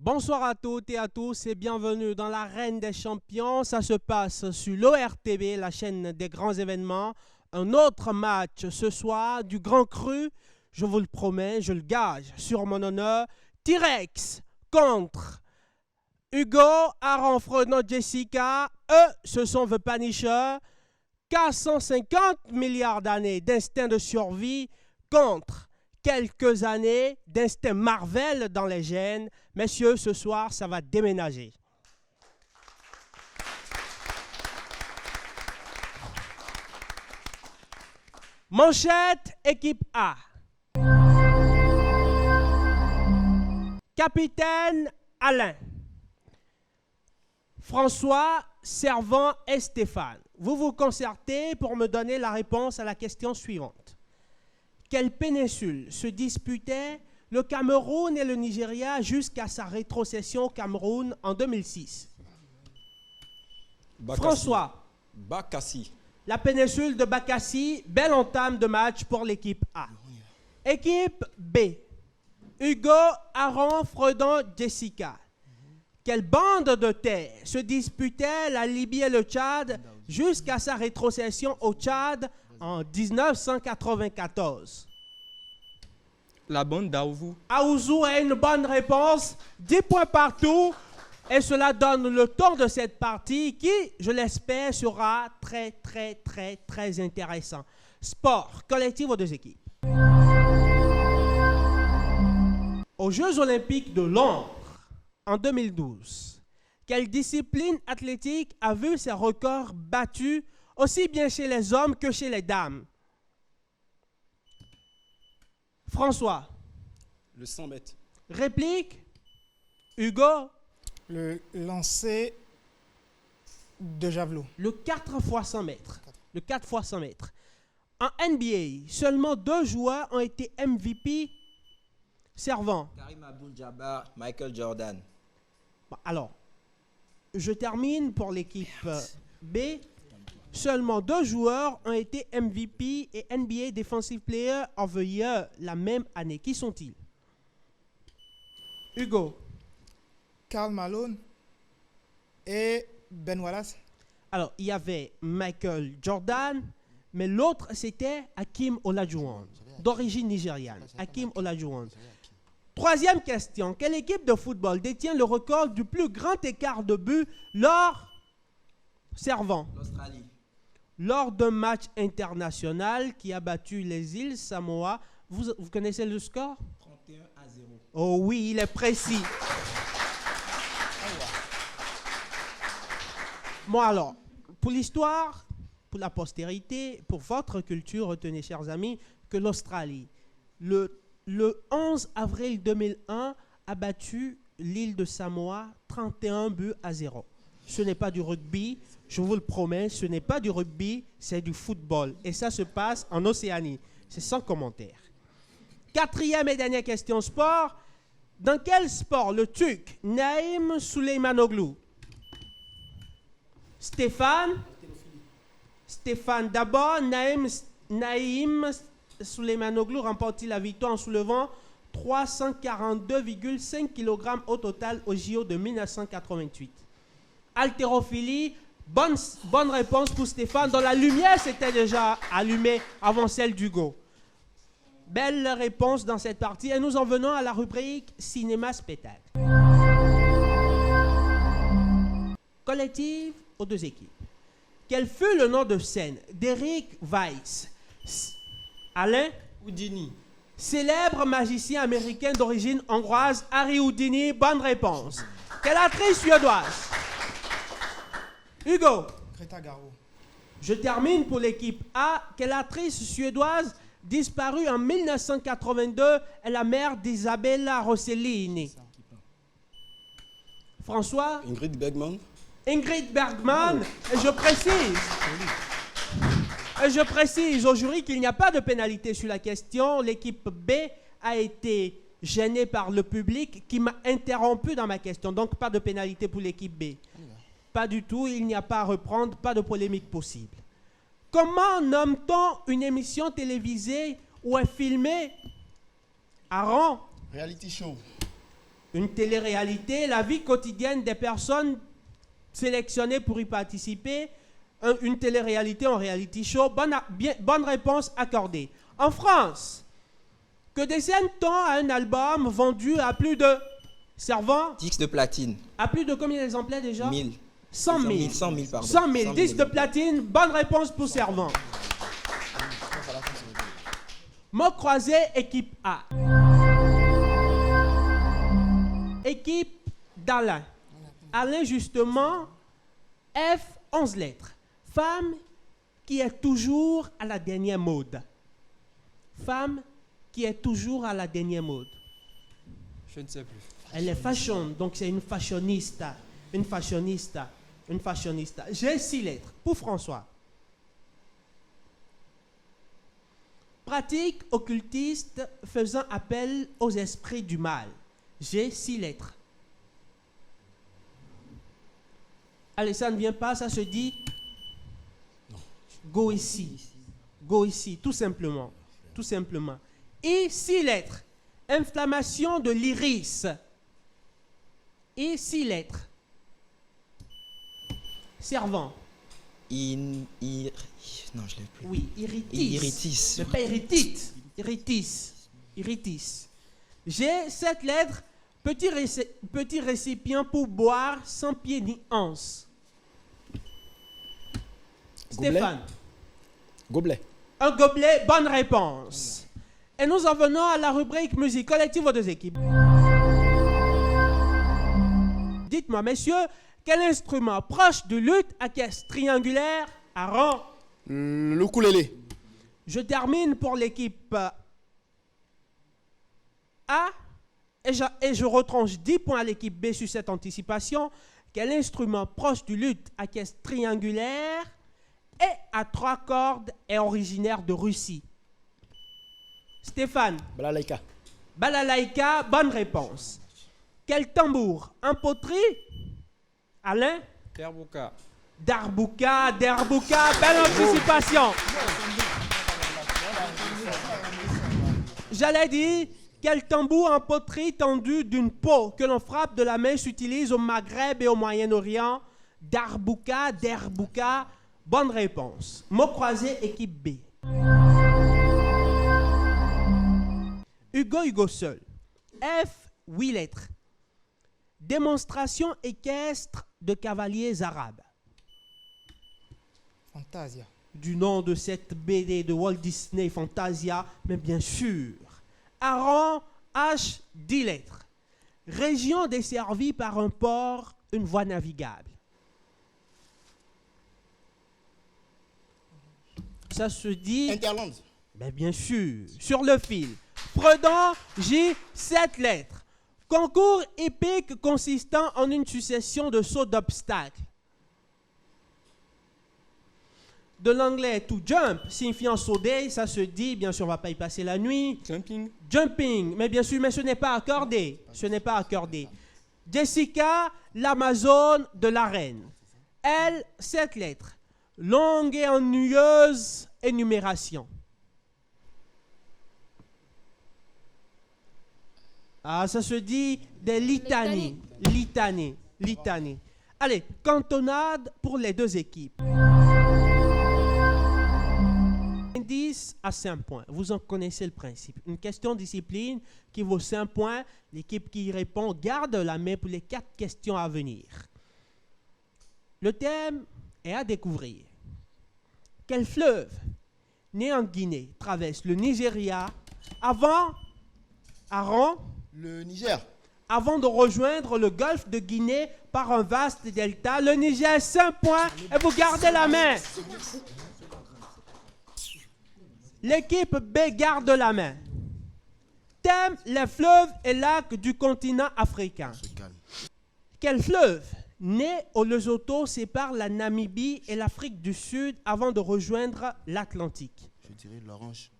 Bonsoir à toutes et à tous et bienvenue dans l'arène des champions. Ça se passe sur l'ORTV, la chaîne des grands événements. Un autre match ce soir du Grand Cru. Je vous le promets, je le gage sur mon honneur. T-Rex contre Hugo, Aaron, Fredon, Jessica. Eux, ce sont The Punisher. 450 milliards d'années d'instinct de survie contre quelques années d'instinct Marvel dans les gènes. Messieurs, ce soir, ça va déménager. Manchette, équipe A. Capitaine Alain. François, Servant et Stéphane. Vous vous concertez pour me donner la réponse à la question suivante. Quelle péninsule se disputaient le Cameroun et le Nigeria jusqu'à sa rétrocession au Cameroun en 2006? Bakassi. François. Bakassi. La péninsule de Bakassi, belle entame de match pour l'équipe A. Équipe B. Hugo, Aaron, Fredon, Jessica. Quelle bande de terre se disputait la Libye et le Tchad jusqu'à sa rétrocession au Tchad en 1994? La bande d'Aouzou. Aouzou a une bonne réponse. 10 points partout. Et cela donne le temps de cette partie qui, je l'espère, sera très, très, très, très intéressant. Sport collectif aux deux équipes. Aux Jeux olympiques de Londres, en 2012, quelle discipline athlétique a vu ses records battus aussi bien chez les hommes que chez les dames? François. Le 100 mètres. Réplique. Hugo. Le lancer de javelot. Le 4 x 100 mètres. Le 4 x 100 mètres. En NBA, seulement 2 joueurs ont été MVP. Servant. Karim Abdul-Jabbar, Michael Jordan. Bon, alors, je termine pour l'équipe B. Seulement 2 joueurs ont été MVP et NBA Defensive Player of the Year la même année. Qui sont-ils? Hugo. Karl Malone et Ben Wallace. Alors, il y avait Michael Jordan, mais l'autre, c'était Hakeem Olajuwon, d'origine nigériane. Hakeem Olajuwon. Troisième question. Quelle équipe de football détient le record du plus grand écart de but lors L'Australie. Lors d'un match international qui a battu les îles Samoa? Vous connaissez le score? 31-0. Oh oui, il est précis. Bon alors, pour l'histoire, pour la postérité, pour votre culture, retenez, chers amis, que l'Australie, le 11 avril 2001, a battu l'île de Samoa 31-0. Ce n'est pas du rugby, je vous le promets, ce n'est pas du rugby, c'est du football. Et ça se passe en Océanie. C'est sans commentaire. Quatrième et dernière question sport. Dans quel sport le Turc Naim Souleymanoğlu? Stéphane d'abord. Naim Souleymanoğlu remporte la victoire en soulevant 342,5 kg au total au JO de 1988. Haltérophilie, bonne réponse pour Stéphane, dont la lumière s'était déjà allumée avant celle d'Hugo. Belle réponse dans cette partie. Et nous en venons à la rubrique cinéma-spectacle. Collective aux deux équipes. Quel fut le nom de scène d'Eric Weiss? Alain? Houdini. Célèbre magicien américain d'origine hongroise, Harry Houdini. Bonne réponse. Quelle actrice suédoise? Hugo. Greta Garbo. Je termine pour l'équipe A. Quelle actrice suédoise disparue en 1982 est la mère d'Isabella Rossellini? François? Ingrid Bergman. Ingrid Bergman. Et je précise au jury qu'il n'y a pas de pénalité sur la question. L'équipe B a été gênée par le public qui m'a interrompu dans ma question. Donc, pas de pénalité pour l'équipe B. Pas du tout, il n'y a pas à reprendre, pas de polémique possible. Comment nomme-t-on une émission télévisée où est filmé Aaron? Reality show. Une télé-réalité, la vie quotidienne des personnes sélectionnées pour y participer. Une télé-réalité en reality show. Bonne réponse accordée. En France, que décerne-t-on à un album vendu à plus de... Servant, Disque de platine. à plus de combien d'exemplaires déjà? 1000. 100 000. 100 000, pardon. 100 000. 100 000 Disque de platine. Bonne réponse pour Servant. Mot croisé, équipe A. Équipe d'Alain. Alain, justement, F, 11 lettres. Femme qui est toujours à la dernière mode. Femme qui est toujours à la dernière mode. Je ne sais plus. Elle est fashion, donc c'est une fashionista. Une fashionista. Une fashionista. J'ai 6 lettres. Pour François. Pratique occultiste faisant appel aux esprits du mal. J'ai 6 lettres. Allez, ça ne vient pas, ça se dit. Go ici. Go ici, tout simplement. Tout simplement. Et 6 lettres. Inflammation de l'iris. Et 6 lettres. Servant. Non, je l'ai plus. Oui, iritis. Iritis. Mais pas iritite. Iritis. Iritis. J'ai 7 lettres. Petit récipient pour boire sans pied ni anse. Stéphane. Gobelet. Un gobelet, bonne réponse. Et nous en venons à la rubrique musique collective aux 2 équipes. Dites-moi, messieurs, quel instrument proche du luth à caisse triangulaire à rang? Le ukulélé. Je termine pour l'équipe A et je retranche 10 points à l'équipe B sur cette anticipation. Quel instrument proche du luth à caisse triangulaire et à 3 cordes est originaire de Russie? Stéphane. Balalaïka. Balalaïka, bonne réponse. Quel tambour? Un poterie? Alain? Terbouka. Darbouka, belle anticipation. J'allais dire, quel tambour en poterie tendu d'une peau que l'on frappe de la main s'utilise au Maghreb et au Moyen-Orient? Darbouka, bonne réponse. Mot croisé, équipe B. Hugo seul. F, 8 lettres. Démonstration équestre de cavaliers arabes. Fantasia. Du nom de cette BD de Walt Disney, Fantasia, mais bien sûr. Aran, H, 10 lettres. Région desservie par un port, une voie navigable. Ça se dit... Interland. Mais bien sûr, sur le fil. Fredan, J, 7 lettres. Concours épique consistant en une succession de sauts d'obstacles. De l'anglais to jump, signifiant sauter, ça se dit, bien sûr, on ne va pas y passer la nuit. Jumping. Jumping, mais bien sûr, mais ce n'est pas accordé. Ce n'est pas accordé. Jessica, l'Amazone de la reine. Elle, 7 lettres. Longue et ennuyeuse énumération. Ah, ça se dit des litanies. Litanie. Allez, cantonade pour les 2 équipes. Indice à 5 points. Vous en connaissez le principe. Une question de discipline qui vaut 5 points. L'équipe qui y répond garde la main pour les 4 questions à venir. Le thème est à découvrir. Quel fleuve, né en Guinée, traverse le Nigeria avant Le Niger. avant de rejoindre le golfe de Guinée par un vaste delta? Le Niger, 5 points et vous gardez la main. L'équipe B garde la main. Thème, les fleuves et lacs du continent africain. Quel fleuve, né au Lesotho, sépare la Namibie et l'Afrique du Sud avant de rejoindre l'Atlantique? Je dirais l'orange.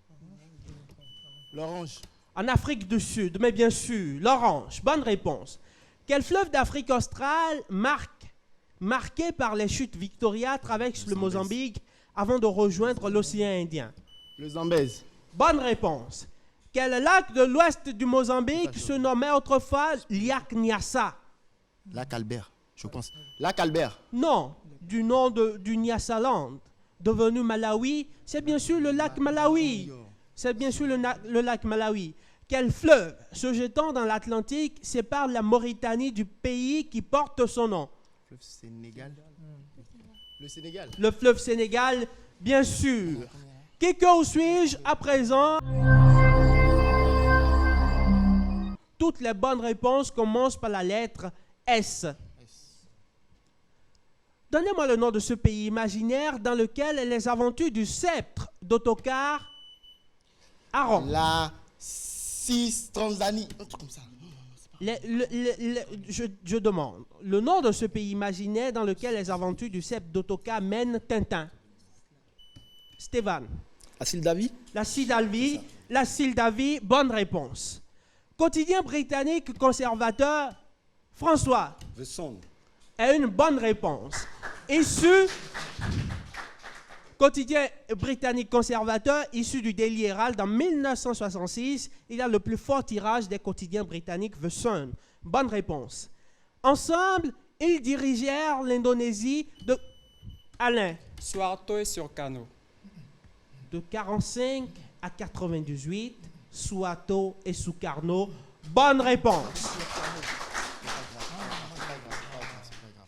L'orange. En Afrique du Sud, mais bien sûr, l'Orange. Bonne réponse. Quel fleuve d'Afrique australe marqué par les chutes Victoria, traverse le Mozambique avant de rejoindre l'océan Indien? Le Zambèze. Bonne réponse. Quel lac de l'ouest du Mozambique se nommait autrefois Lac Nyassa? Lac Albert, je pense. Lac Albert. Non, du nom du Nyasaland, devenu Malawi, c'est bien sûr le lac Malawi. C'est bien sûr le lac Malawi. Quel fleuve, se jetant dans l'Atlantique, sépare la Mauritanie du pays qui porte son nom? Le Sénégal. Le Sénégal. Le fleuve Sénégal, bien sûr. Que suis-je à présent? Toutes les bonnes réponses commencent par la lettre S. Donnez-moi le nom de ce pays imaginaire dans lequel les aventures du sceptre d'autocar Aaron. La Cisjordanie. Un truc comme ça. Je demande le nom de ce pays imaginaire dans lequel les aventures du sceptre d'autocar mènent Tintin. Stéphane. La Sildavie. La Sildavie, bonne réponse. Quotidien britannique conservateur, François. The Sun. Est une bonne réponse. Quotidien britannique conservateur, issu du Daily Herald en 1966, il a le plus fort tirage des quotidiens britanniques, The Sun. Bonne réponse. Ensemble, ils dirigèrent l'Indonésie de... Alain. Suharto et Sukarno. De 45 à 98, Suharto et Sukarno. Bonne réponse.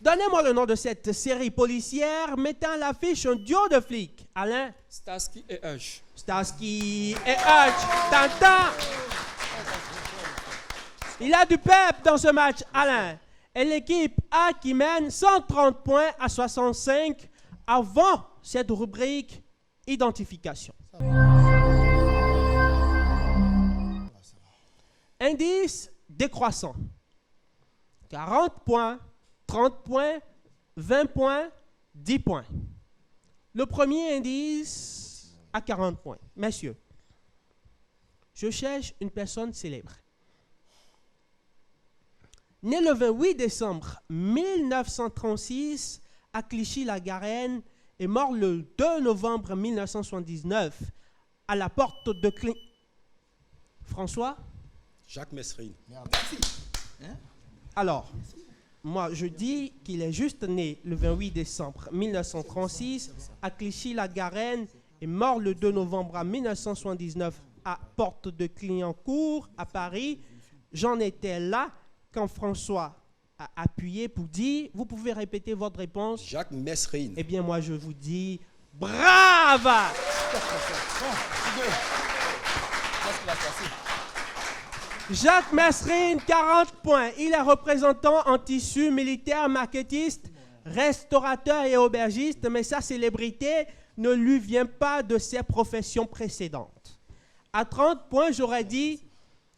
Donnez-moi le nom de cette série policière mettant à l'affiche un duo de flics. Alain. Starsky et Hutch. Starsky et Hutch. Tintin. Il a du pep dans ce match, Alain. Et l'équipe A qui mène 130 points à 65 avant cette rubrique identification. Indice décroissant. 40 points, 30 points, 20 points, 10 points. Le premier indice à 40 points. Messieurs, je cherche une personne célèbre. Né le 28 décembre 1936 à Clichy-la-Garenne et mort le 2 novembre 1979 à la porte de François? Jacques Messrine. Alors, moi je dis qu'il est juste né le 28 décembre 1936 à Clichy-la-Garenne et mort le 2 novembre 1979 à porte de Clignancourt à Paris. J'en étais là quand François a appuyé pour dire, vous pouvez répéter votre réponse? Jacques Messrine. Eh bien, moi, je vous dis, brave! Jacques Messrine, 40 points. Il est représentant en tissu militaire, marketiste, restaurateur et aubergiste, mais sa célébrité ne lui vient pas de ses professions précédentes. À 30 points, j'aurais dit,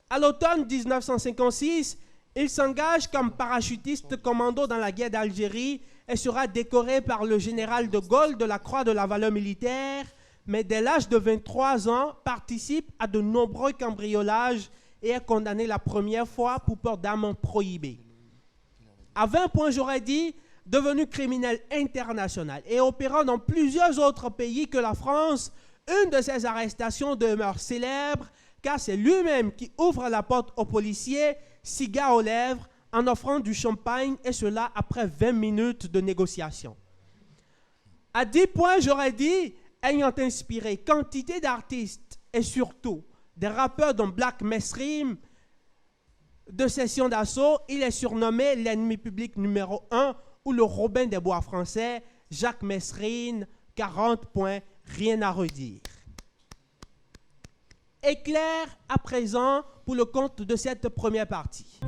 à l'automne 1956, il s'engage comme parachutiste commando dans la guerre d'Algérie et sera décoré par le général de Gaulle de la Croix de la valeur militaire, mais dès l'âge de 23 ans, participe à de nombreux cambriolages et est condamné la première fois pour port d'armes prohibées. À 20 points, j'aurais dit, devenu criminel international et opérant dans plusieurs autres pays que la France, une de ses arrestations demeure célèbre car c'est lui-même qui ouvre la porte aux policiers, cigare aux lèvres, en offrant du champagne, et cela après 20 minutes de négociation. À 10 points, j'aurais dit, ayant inspiré quantité d'artistes et surtout des rappeurs dont Black Messrine, de session d'assaut, il est surnommé l'ennemi public numéro 1 ou le Robin des Bois français, Jacques Messrine, 40 points, rien à redire. Éclair à présent pour le compte de cette première partie.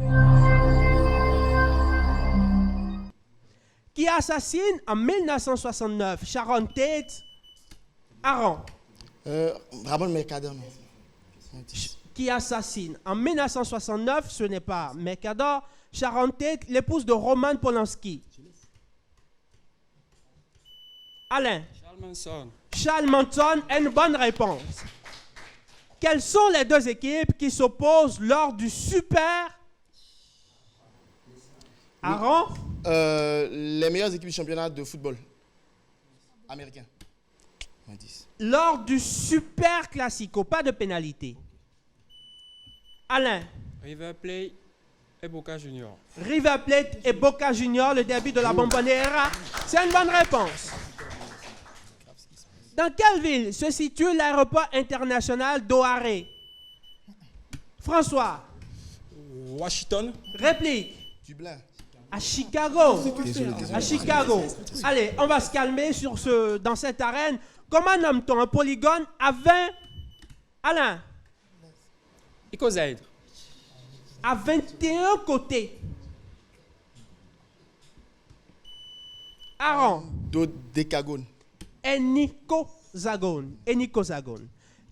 Qui assassine en 1969 Sharon Tate? Aaron. Ramon Mercader. Qui assassine en 1969, ce n'est pas Mercader, Sharon Tate, l'épouse de Roman Polanski. Alain. Charles Manson. Charles Manson est une bonne réponse. Quelles sont les deux équipes qui s'opposent lors du super... Aaron? Les meilleures équipes du championnat de football américain. 10. Lors du super classico, pas de pénalité. Alain. River Plate et Boca Junior. River Plate et Boca Junior, le derby de la Bombonera. C'est une bonne réponse. Dans quelle ville se situe l'aéroport international d'O'Hare? François. Washington. Réplique. Dublin. À Chicago. À Chicago. Allez, on va se calmer dans cette arène. Comment nomme-t-on un polygone à 20... Alain. Icosaèdre. À 21 côtés. Aaron. Dodécagone. Enikosagone.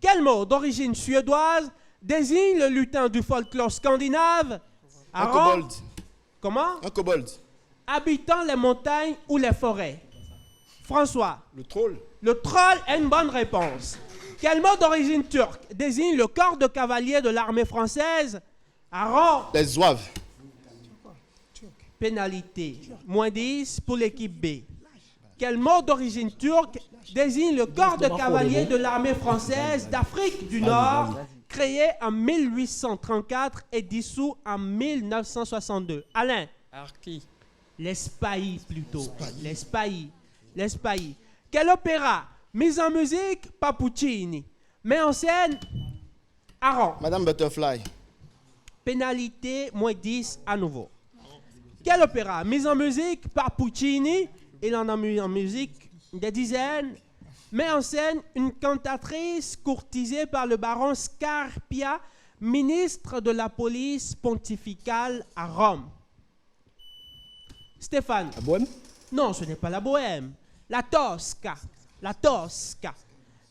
Quel mot d'origine suédoise désigne le lutin du folklore scandinave? Un Aaron. kobold. Comment? Un kobold. Habitant les montagnes ou les forêts. François. Le troll. Le troll est une bonne réponse. Quel mot d'origine turque désigne le corps de cavalier de l'armée française? Aaron. Les zouaves. Pénalité. Moins 10 pour l'équipe B. Quel mot d'origine turque désigne le corps de cavalier de l'armée française d'Afrique du Nord, créé en 1834 et dissous en 1962? Alain. Arki. L'Espaï plutôt. L'Espaï. Quel opéra mis en musique par Puccini, met en scène Aaron? Madame Butterfly. Pénalité, moins 10 à nouveau. Quel opéra mis en musique par Puccini, il en a mis en musique des dizaines, met en scène une cantatrice courtisée par le baron Scarpia, ministre de la police pontificale à Rome? Stéphane. La Bohème. Non, ce n'est pas la Bohème. La Tosca.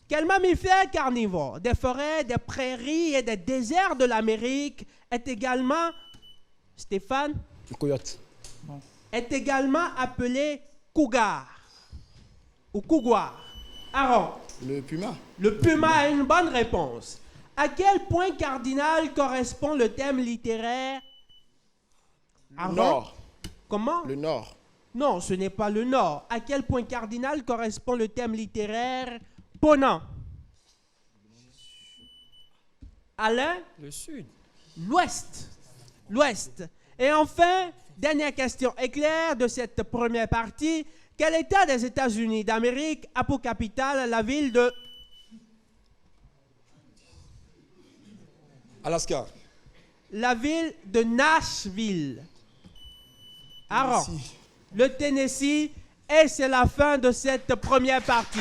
Quel mammifère carnivore des forêts, des prairies et des déserts de l'Amérique est également, Stéphane, Le coyote. est également appelé cougar ou couguar? Aaron. Le puma. Le puma a une bonne réponse. À quel point cardinal correspond le thème littéraire? Aaron? Nord. Comment? Le nord. Non, ce n'est pas le nord. À quel point cardinal correspond le thème littéraire Ponant? Alain? Le sud. L'ouest. Et enfin, dernière question éclair de cette première partie. Quel État des États-Unis d'Amérique a pour capitale la ville de... Alaska. La ville de Nashville. Aaron. Le Tennessee. Et c'est la fin de cette première partie.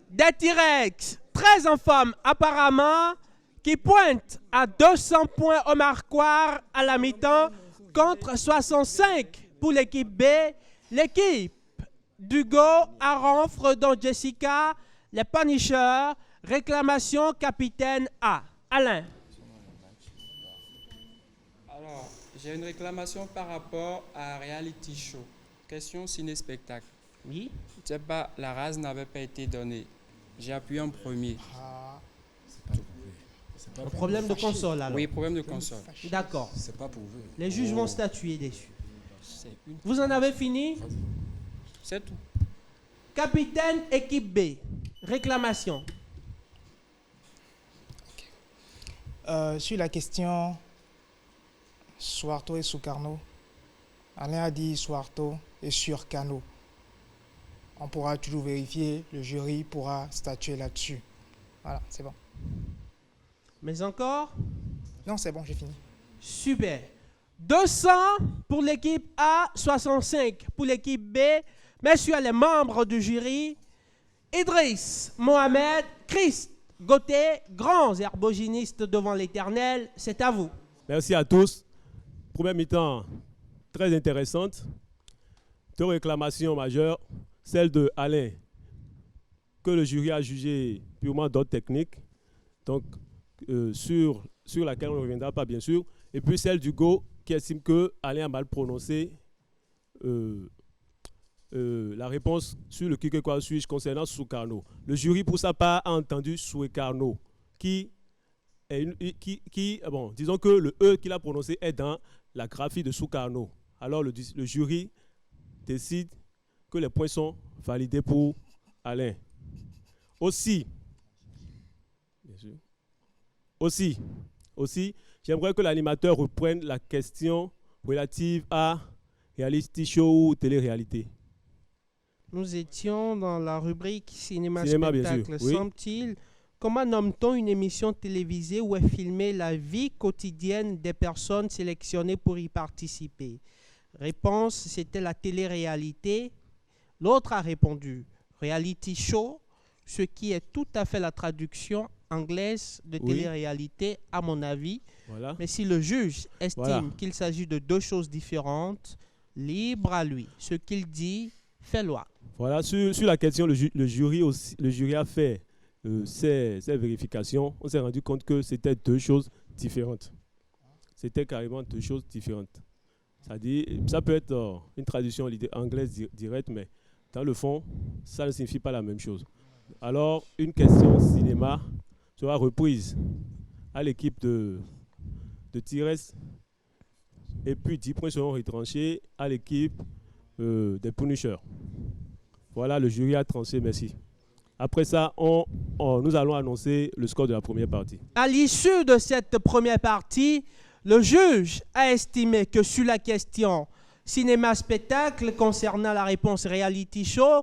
Des T-Rex, très en forme apparemment, qui pointent à 200 points au marquoir à la mi-temps contre 65 pour l'équipe B. L'équipe d'Hugo, Aaron, Fredon, Jessica, les Punishers, réclamation capitaine A. Alain. Alors, j'ai une réclamation par rapport à reality show. Question ciné-spectacle. Oui. Je sais pas, la race n'avait pas été donnée. J'ai appuyé en premier. Un problème de console alors. Oui, problème de console. D'accord. C'est pas prouvé. Les juges vont statuer dessus. C'est une... Vous en avez fini? C'est tout. Capitaine équipe B. Réclamation. Sur la question Suarto et Sukarno, Alain a dit Suarto et Surcano. On pourra toujours vérifier, le jury pourra statuer là-dessus. Voilà, c'est bon. Mais encore? Non, c'est bon, j'ai fini. Super. 200 pour l'équipe A, 65 pour l'équipe B. Messieurs les membres du jury, Idriss, Mohamed, Christ, Gauthier, grands herboginistes devant l'Éternel, c'est à vous. Merci à tous. Première mi-temps très intéressante. Deux réclamations majeures. Celle de Alain, que le jury a jugé purement d'ordre technique, donc sur laquelle on ne reviendra pas bien sûr. Et puis celle d'Hugo, qui estime que Alain a mal prononcé la réponse sur le Kikekwa Switch concernant Sukarno. Le jury, pour sa part, a entendu Sukarno, disons que le E qu'il a prononcé est dans la graphie de Sukarno. Alors le jury décide que les points sont validés pour Alain. Aussi, J'aimerais que l'animateur reprenne la question relative à reality show ou télé-réalité. Nous étions dans la rubrique Cinéma, bien cinéma-spectacle. sûr, oui. Semble-t-il, comment nomme-t-on une émission télévisée où est filmée la vie quotidienne des personnes sélectionnées pour y participer? Réponse, c'était la télé-réalité. L'autre a répondu reality show, ce qui est tout à fait la traduction anglaise de Oui. télé-réalité, à mon avis. Voilà. Mais si le juge estime Voilà. qu'il s'agit de deux choses différentes, libre à lui. Ce qu'il dit fait loi. Voilà, sur la question, le jury a fait ses vérifications. On s'est rendu compte que c'était deux choses différentes. C'était carrément deux choses différentes. C'est-à-dire, ça peut être une traduction anglaise directe, mais dans le fond, ça ne signifie pas la même chose. Alors, une question cinéma sera reprise à l'équipe de Tires, et puis 10 points seront retranchés à l'équipe des Punishers. Voilà, le jury a tranché, merci. Après ça, nous allons annoncer le score de la première partie. À l'issue de cette première partie, le juge a estimé que sur la question cinéma-spectacle concernant la réponse reality show,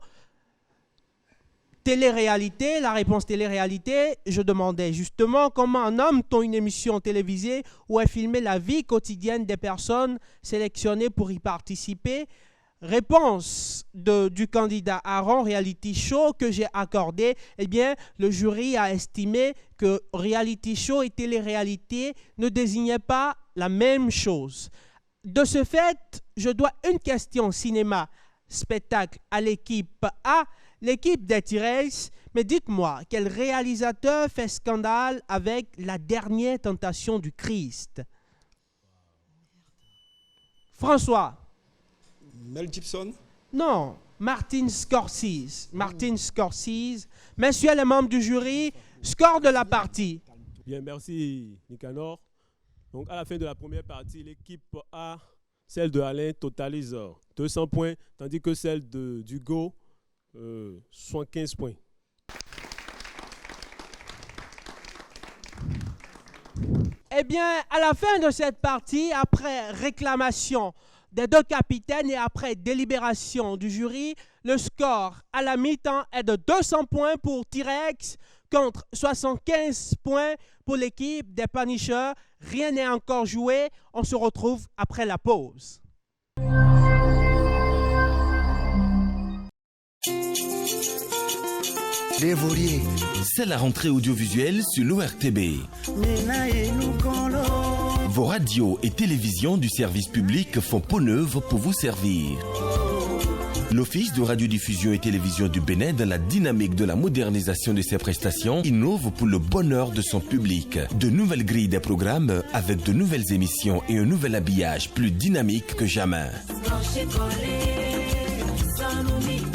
télé-réalité, la réponse télé-réalité, je demandais justement comment nomme-t-on une émission télévisée où est filmée la vie quotidienne des personnes sélectionnées pour y participer. Réponse du candidat Aaron, reality show, que j'ai accordé. Eh bien, le jury a estimé que reality show et télé-réalité ne désignaient pas la même chose. De ce fait, je dois une question cinéma, spectacle à l'équipe A, l'équipe des Tires. Mais dites-moi, quel réalisateur fait scandale avec La dernière tentation du Christ? François? Mel Gibson. Non, Martin Scorsese. Martin Scorsese. Messieurs les membres du jury, score de la partie. Bien, merci Nicanor. Donc à la fin de la première partie, l'équipe A, celle de Alain, totalise 200 points, tandis que celle d'Hugo, 75 points. Eh bien, à la fin de cette partie, après réclamation des deux capitaines et après délibération du jury, le score à la mi-temps est de 200 points pour T-Rex contre 75 points pour l'équipe des Punishers. Rien n'est encore joué. On se retrouve après la pause. C'est la rentrée audiovisuelle sur l'ORTB. Vos radios et télévisions du service public font peau neuve pour vous servir. L'Office de radiodiffusion et télévision du Bénin, dans la dynamique de la modernisation de ses prestations, innove pour le bonheur de son public. De nouvelles grilles des programmes avec de nouvelles émissions et un nouvel habillage plus dynamique que jamais.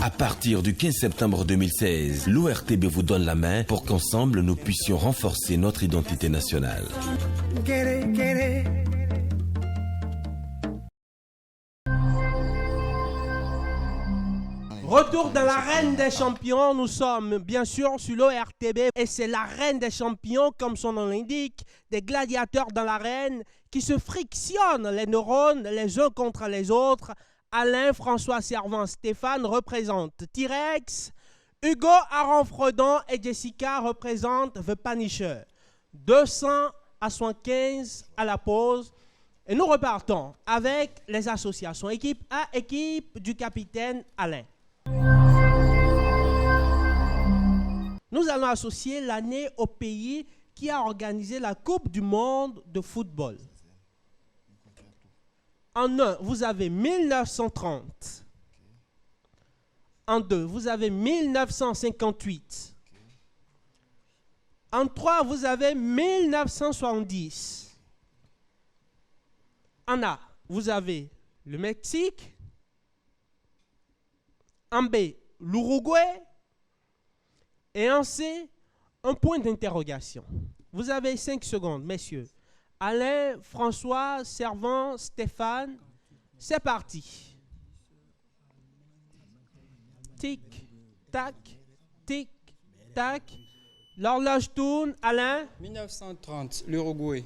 À partir du 15 septembre 2016, l'ORTB vous donne la main pour qu'ensemble nous puissions renforcer notre identité nationale. Retour dans l'arène des champions, nous sommes bien sûr sur l'ORTB et c'est l'arène des champions, comme son nom l'indique, des gladiateurs dans l'arène qui se frictionnent les neurones les uns contre les autres. Alain, François Servant, Stéphane représentent T-Rex, Hugo, Aaron Fredon et Jessica représentent The Punisher. 200 à 75 à la pause. Et nous repartons avec les associations. Équipe A, équipe du capitaine Alain. Nous allons associer l'année au pays qui a organisé la Coupe du monde de football. En 1, vous avez 1930. En 2, vous avez 1958. En 3, vous avez 1970. En A, vous avez le Mexique. En B, l'Uruguay. Et en C, un point d'interrogation. Vous avez 5 secondes, messieurs. Alain, François, Servant, Stéphane, c'est parti. Tic, tac, tic, tac. L'horloge tourne. Alain? 1930, l'Uruguay.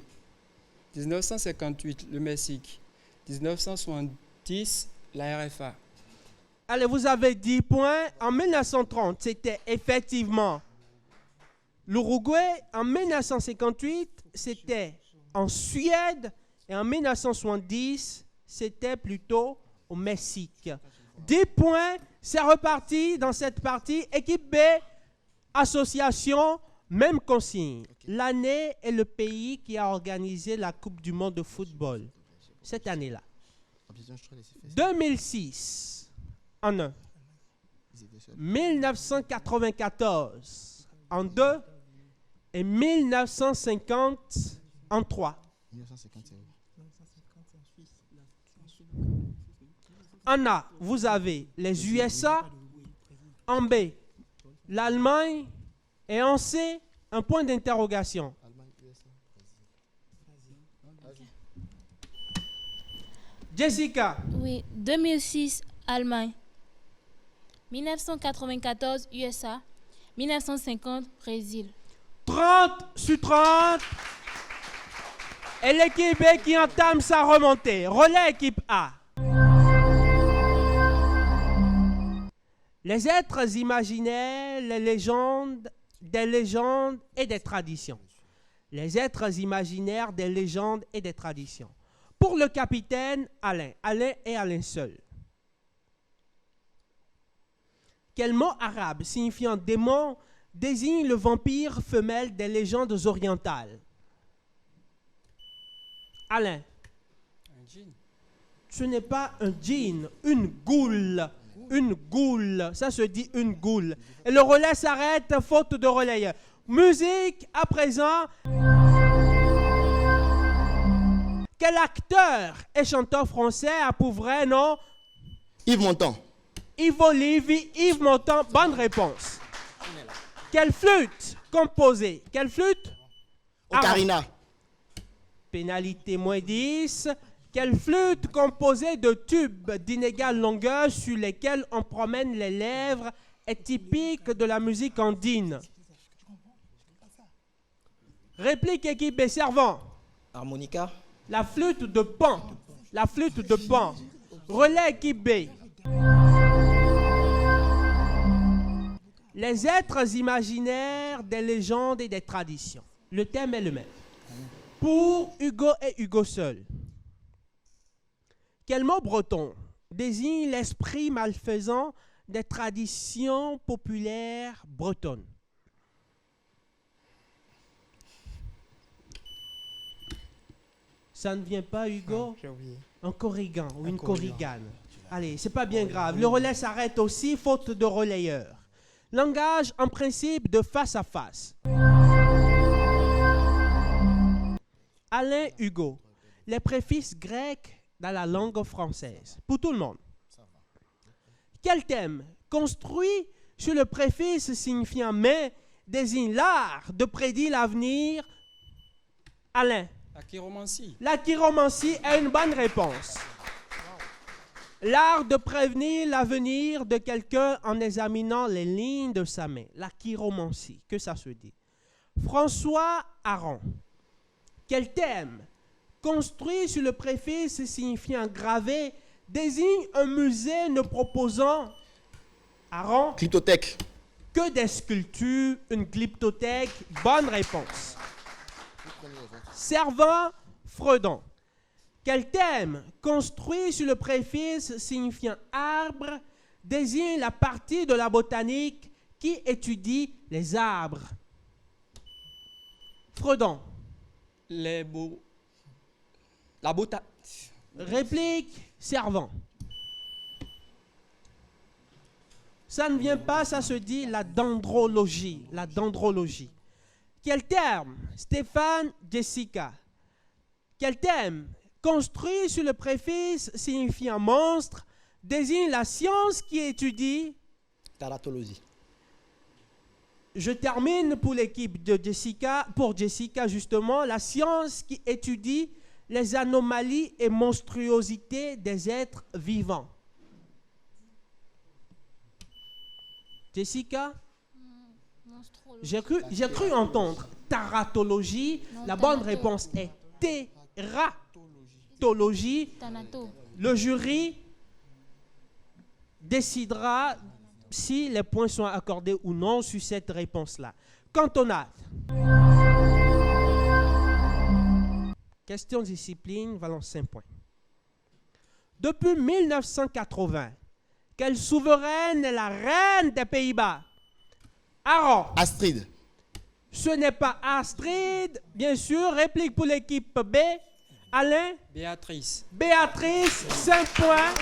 1958, le Mexique. 1970, la RFA. Allez, vous avez 10 points. En 1930, c'était effectivement l'Uruguay. En 1958, c'était en Suède. Et en 1970, c'était plutôt au Mexique. 10 points, c'est reparti dans cette partie. Équipe B, association, même consigne. L'année et le pays qui a organisé la Coupe du monde de football cette année-là. 2006, en 1. 1994, en 2. Et 1950, en 3. En A, vous avez les USA. En B, l'Allemagne. Et en C, un point d'interrogation. Jessica. Oui, 2006, Allemagne. 1994, USA. 1950, Brésil. 30 sur 30. Et l'équipe B qui entame sa remontée. Relais équipe A. Les êtres imaginaires, les légendes, des légendes et des traditions. Les êtres imaginaires, des légendes et des traditions. Pour le capitaine Alain. Alain et Alain seul. Quel mot arabe signifiant démon désigne le vampire femelle des légendes orientales? Alain. Un djinn. Ce n'est pas un djinn, une goule. Une goule. Ça se dit une goule. Et le relais s'arrête, faute de relayeur. Musique à présent. Quel acteur et chanteur français a pour vrai nom? Yves Montand. Yves Olivier, Yves Montand, bonne réponse. Quelle flûte composée? Quelle flûte? Ocarina. Pénalité moins 10. Quelle flûte composée de tubes d'inégale longueur sur lesquels on promène les lèvres est typique de la musique andine? Réplique équipe B, servant. Harmonica. La flûte de Pan. La flûte de Pan. Relais équipe B. Les êtres imaginaires des légendes et des traditions. Le thème est le même. Pour Hugo et Hugo seul. Quel mot breton désigne l'esprit malfaisant des traditions populaires bretonnes? Ça ne vient pas, Hugo? J'ai oublié. Un corrigan ou une corrigan. corrigane. Allez, c'est pas bien grave. Le relais s'arrête aussi, faute de relayeur. Langage en principe de face à face. Alain Hugo. Les préfixes grecs dans la langue française. Pour tout le monde. Quel thème construit sur le préfixe signifiant mais désigne l'art de prédire l'avenir? Alain. La chiromancie. La chiromancie est une bonne réponse. L'art de prévenir l'avenir de quelqu'un en examinant les lignes de sa main. La chiromancie, que ça se dit. François Aron. Quel thème construit sur le préfixe signifiant gravé désigne un musée ne proposant, Aron, Cryptothèque. que des sculptures, une glyptothèque? Bonne réponse. Servant Fredon. Quel thème construit sur le préfixe signifiant arbre désigne la partie de la botanique qui étudie les arbres? Fredon. La bota. Réplique, servant. Ça ne vient pas, ça se dit la dendrologie. La dendrologie. Quel terme, Stéphane, Jessica? Quel thème, construit sur le préfixe signifiant monstre, désigne la science qui étudie? Taratologie. Je termine pour l'équipe de Jessica, pour Jessica justement, la science qui étudie les anomalies et monstruosités des êtres vivants. Jessica? J'ai cru entendre taratologie. La bonne réponse est Tanato. Le jury décidera si les points sont accordés ou non sur cette réponse-là. Cantonade. Question discipline valant 5 points. Depuis 1980, quelle souveraine est la reine des Pays-Bas? Aaron. Astrid. Ce n'est pas Astrid, bien sûr. Réplique pour l'équipe B. Alain. Béatrice. Béatrice, 5 points.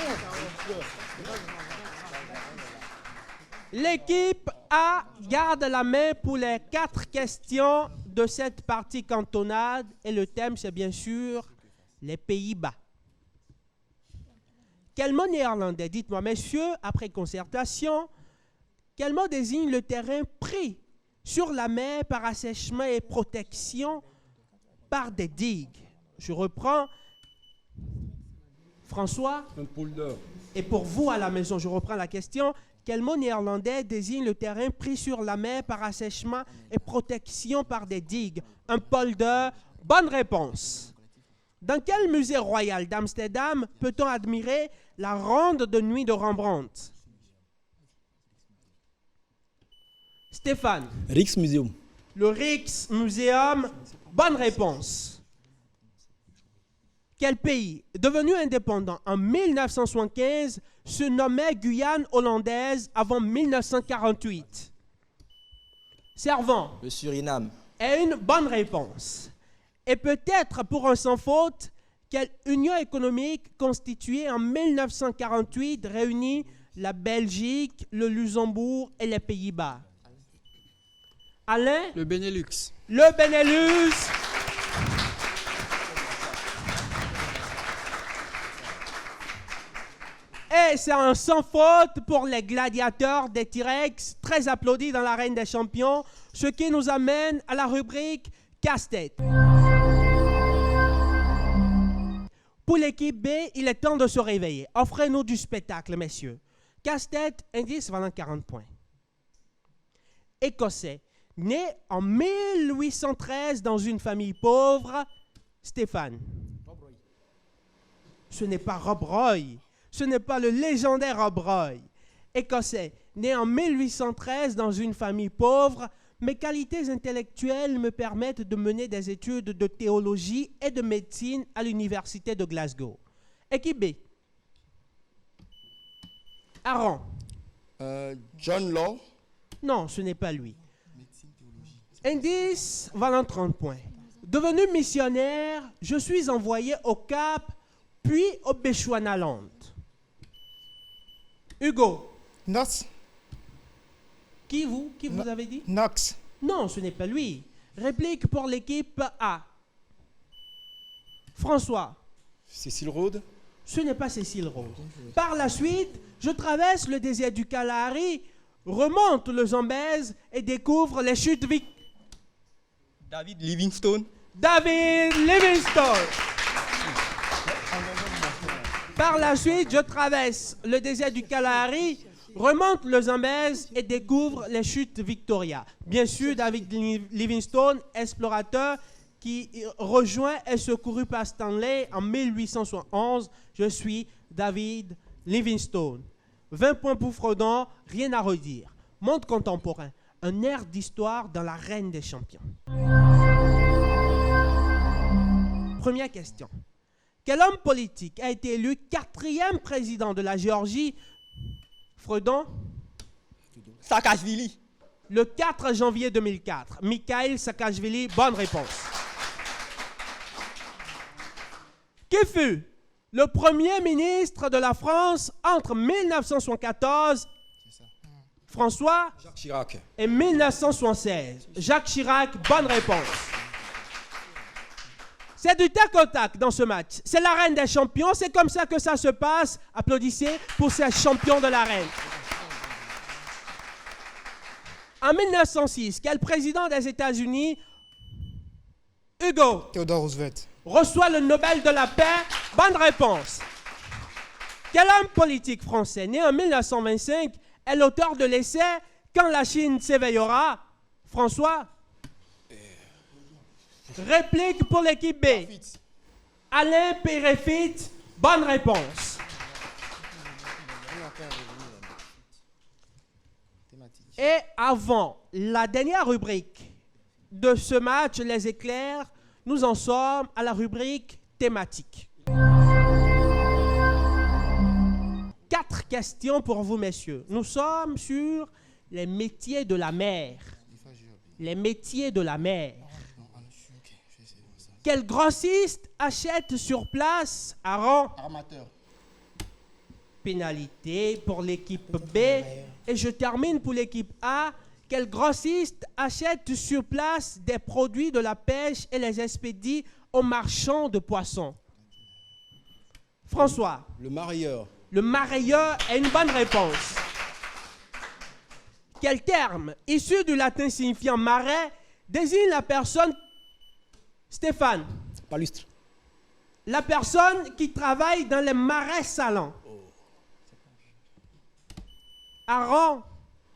L'équipe A garde la main pour les 4 questions de cette partie cantonade. Et le thème, c'est bien sûr les Pays-Bas. Quel mot néerlandais, dites-moi, messieurs, après concertation, quel mot désigne le terrain pris sur la mer par assèchement et protection par des digues? Je reprends. François. Un polder. Et pour vous à la maison, je reprends la question. Quel mot néerlandais désigne le terrain pris sur la mer par assèchement et protection par des digues? Un polder. Bonne réponse. Dans quel musée royal d'Amsterdam peut-on admirer la ronde de nuit de Rembrandt? Stéphane. Rijksmuseum. Le Rijksmuseum. Bonne réponse. Quel pays, devenu indépendant en 1975, se nommait Guyane hollandaise avant 1948? Servant. Le Suriname. Est une bonne réponse. Et peut-être pour un sans faute, quelle union économique constituée en 1948 réunit la Belgique, le Luxembourg et les Pays-Bas? Alain. Le Benelux. Le Benelux. Et c'est un sans faute pour les gladiateurs des T-Rex, très applaudis dans l'arène des champions, ce qui nous amène à la rubrique casse-tête. Pour l'équipe B, il est temps de se réveiller. Offrez-nous du spectacle, messieurs. Casse-tête, indice valant 40 points. Écossais, né en 1813 dans une famille pauvre, Stéphane. Ce n'est pas Rob Roy. Ce n'est pas le légendaire Rob Roy. Écossais, né en 1813 dans une famille pauvre, mes qualités intellectuelles me permettent de mener des études de théologie et de médecine à l'université de Glasgow. Équipe B. Aaron. John Law. Non, ce n'est pas lui. Indice valant 30 points. Devenu missionnaire, je suis envoyé au Cap, puis au Bechuanaland. Hugo. Knox. Qui vous avez dit? Knox. Non, ce n'est pas lui. Réplique pour l'équipe A. François. Cécile Rhodes. Ce n'est pas Cécile Rhodes. Par la suite, je traverse le désert du Kalahari, remonte le Zambèze et découvre les chutes David Livingstone. David Livingstone. Par la suite, je traverse le désert du Kalahari, remonte le Zambèze et découvre les chutes Victoria. Bien sûr, David Livingstone, explorateur qui rejoint et secouru par Stanley en 1871. Je suis David Livingstone. 20 points pour Frodon, rien à redire. Monde contemporain, un air d'histoire dans l'arène des champions. Première question. Quel homme politique a été élu 4e président de la Géorgie? Fredon? Saakashvili. Le 4 janvier 2004. Mikhail Saakashvili, bonne réponse. Qui fut le premier ministre de la France entre 1974, François, Jacques Chirac. et 1976? Jacques Chirac, bonne réponse. C'est du tac au tac dans ce match. C'est l'arène des champions. C'est comme ça que ça se passe. Applaudissez pour ces champions de l'arène. En 1906, quel président des États-Unis, Hugo, Theodore Roosevelt. reçoit le Nobel de la paix? Bonne réponse. Quel homme politique français, né en 1925, est l'auteur de l'essai « Quand la Chine s'éveillera » François? Réplique pour l'équipe B. Alain Péréfit, bonne réponse. Et avant la dernière rubrique de ce match, les éclairs, nous en sommes à la rubrique thématique. 4 questions pour vous, messieurs. Nous sommes sur les métiers de la mer. Les métiers de la mer. Quel grossiste achète sur place à rang? Armateur. Pénalité pour l'équipe B. Et je termine pour l'équipe A. Quel grossiste achète sur place des produits de la pêche et les expédie aux marchands de poissons? François. Le marailleur. Le marailleur est une bonne réponse. Quel terme, issu du latin signifiant marais, désigne la personne... Stéphane. Palustre. La personne qui travaille dans les marais salants. À rang.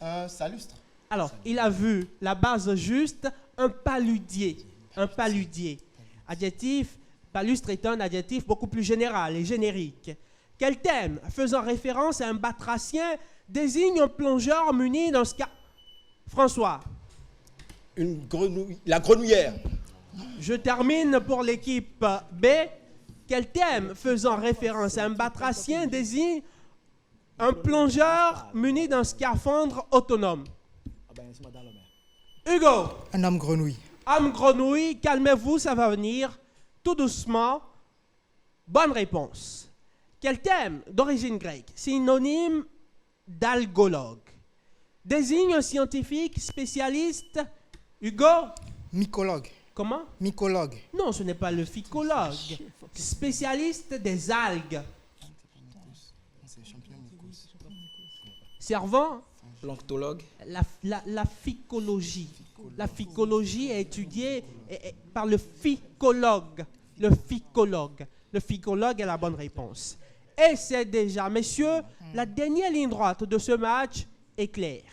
Un salustre. Alors, il a vu la base juste, un paludier. Un paludier. Adjectif, palustre est un adjectif beaucoup plus général et générique. Quel thème, faisant référence à un batracien, désigne un plongeur muni dans ce cas? François. La grenouillère. Je termine pour l'équipe B. Quel thème faisant référence à un batracien désigne un plongeur muni d'un scaphandre autonome? Hugo. Un homme grenouille. Homme grenouille, calmez-vous, ça va venir tout doucement. Bonne réponse. Quel thème d'origine grecque, synonyme d'algologue, désigne un scientifique spécialiste? Hugo. Mycologue. Comment? Mycologue. Non, ce n'est pas le phycologue. Spécialiste des algues. Servant? Planctologue. La phycologie. La phycologie est étudiée par le phycologue. Le phycologue. Le phycologue est la bonne réponse. Et c'est déjà, messieurs, la dernière ligne droite de ce match est claire.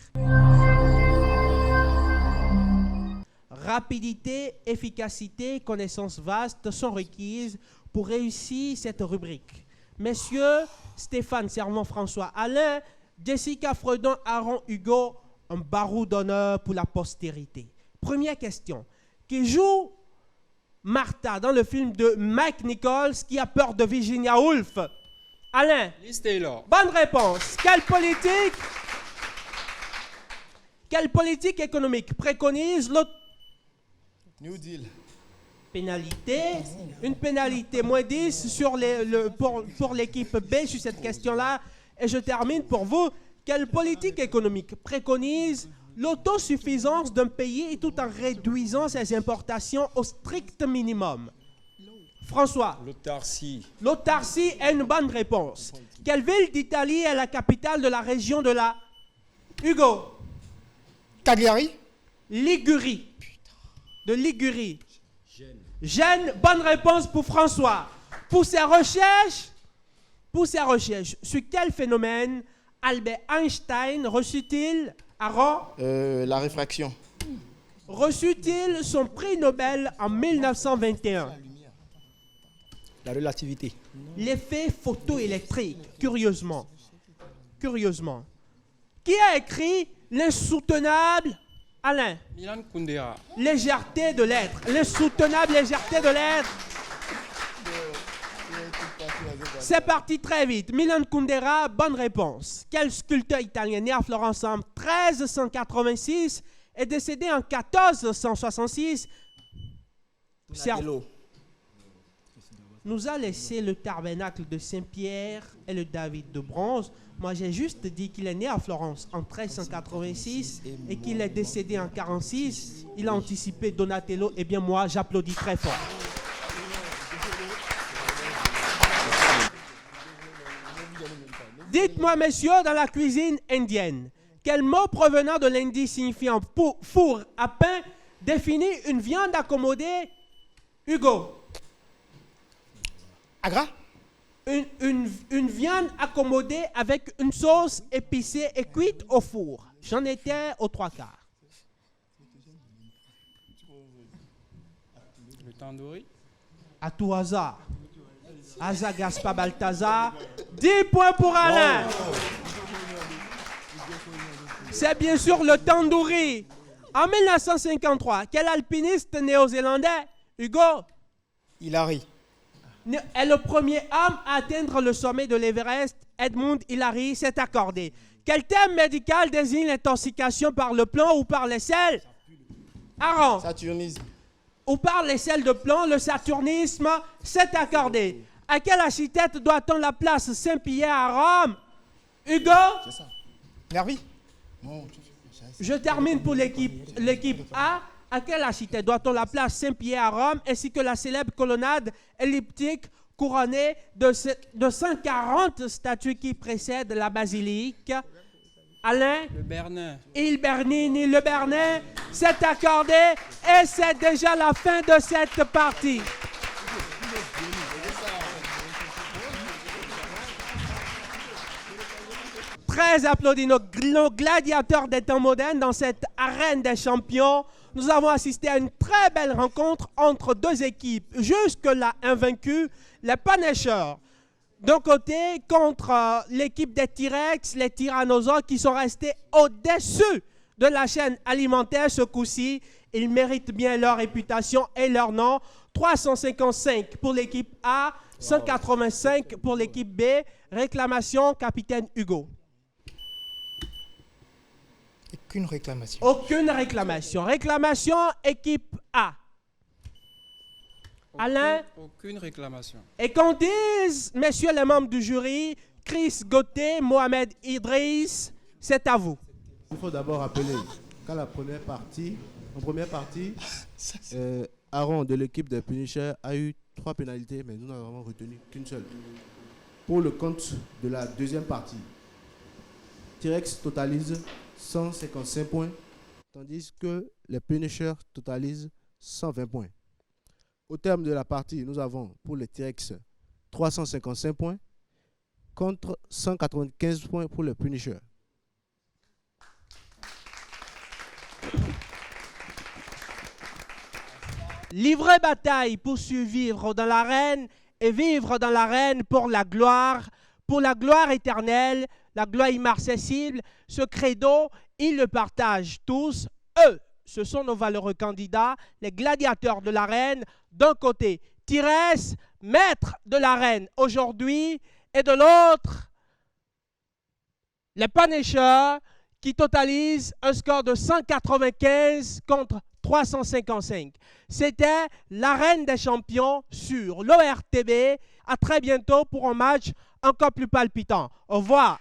Rapidité, efficacité, connaissances vastes sont requises pour réussir cette rubrique. Messieurs, Stéphane, Servant, François, Alain, Jessica, Fredon, Aaron, Hugo, un barreau d'honneur pour la postérité. Première question. Qui joue Martha dans le film de Mike Nichols, Qui a peur de Virginia Woolf? Alain. Liz Taylor. Bonne réponse. Quelle politique économique préconise l'autre? New Deal. Pénalité. Une pénalité moins 10 sur pour l'équipe B sur cette question-là. Et je termine pour vous. Quelle politique économique préconise l'autosuffisance d'un pays tout en réduisant ses importations au strict minimum? François. L'autarcie. L'autarcie est une bonne réponse. Quelle ville d'Italie est la capitale de la région de la... Hugo. Cagliari. Ligurie. De Ligurie. Gênes, bonne réponse pour François. Pour ses recherches, sur quel phénomène Albert Einstein reçut-il la réfraction. Reçut-il son prix Nobel en 1921? La relativité. L'effet photoélectrique, curieusement. Qui a écrit L'insoutenable, Alain? Milan Kundera. Légèreté de l'être. L'insoutenable légèreté de l'être. C'est parti très vite. Milan Kundera, bonne réponse. Quel sculpteur italien né à Florence en 1386 est décédé en 1466? Nous a laissé le tabernacle de Saint-Pierre et le David de bronze. Moi, j'ai juste dit qu'il est né à Florence en 1386 et qu'il est décédé en 1946. Il a anticipé Donatello. Eh bien, moi, j'applaudis très fort. Dites-moi, messieurs, dans la cuisine indienne, quel mot provenant de l'Indie signifiant four à pain définit une viande accommodée? Hugo. Agra. Une viande accommodée avec une sauce épicée et cuite au four. J'en étais aux 3/4. Le tandoori. À tout hasard. Azagaspa Balthazar. 10 points pour Alain. C'est bien sûr le Tandoori. En 1953, quel alpiniste néo-zélandais, Hugo, Hilary. est le premier homme à atteindre le sommet de l'Everest? Edmund Hillary s'est accordé. Quel terme médical désigne l'intoxication par le plomb ou par les sels? Aaron. Saturnisme. Ou par les sels de plomb, le saturnisme s'est accordé. À quel architecte doit-on la place Saint-Pierre à Rome? Hugo? C'est ça. Nervi. Non, Je termine pour l'équipe A. À quel architecte doit-on la place Saint-Pierre à Rome ainsi que la célèbre colonnade elliptique couronnée de 140 statues qui précèdent la basilique? Alain? Le Bernin. Il Bernini, le Bernin s'est accordé et c'est déjà la fin de cette partie. Très applaudis nos gladiateurs des temps modernes dans cette arène des champions. Nous avons assisté à une très belle rencontre entre deux équipes, jusque-là invaincues, les Punishers. D'un côté, contre l'équipe des T-Rex, les tyrannosaures qui sont restés au-dessus de la chaîne alimentaire ce coup-ci. Ils méritent bien leur réputation et leur nom. 355 pour l'équipe A, 185 pour l'équipe B. Réclamation, capitaine Hugo. Aucune réclamation. Aucune réclamation. Réclamation, équipe A. Alain? Aucune réclamation. Et qu'on dise, messieurs les membres du jury, Chris Gauthier, Mohamed Idriss, c'est à vous. Il faut d'abord rappeler qu'en première partie, Aaron de l'équipe des Punishers a eu 3 pénalités, mais nous n'en avons retenu qu'une seule. Pour le compte de la deuxième partie, T-Rex totalise 155 points, tandis que les Punishers totalisent 120 points. Au terme de la partie, nous avons pour les T-Rex 355 points contre 195 points pour les Punishers. Livrer bataille pour survivre dans l'arène et vivre dans l'arène pour la gloire éternelle, la gloire immarcessible. Ce credo, ils le partagent tous. Eux, ce sont nos valeureux candidats, les gladiateurs de l'arène. D'un côté, Tyrès, maître de l'arène aujourd'hui, et de l'autre, les Punishers qui totalisent un score de 195 contre 355. C'était l'arène des champions sur l'ORTB. À très bientôt pour un match encore plus palpitant. Au revoir.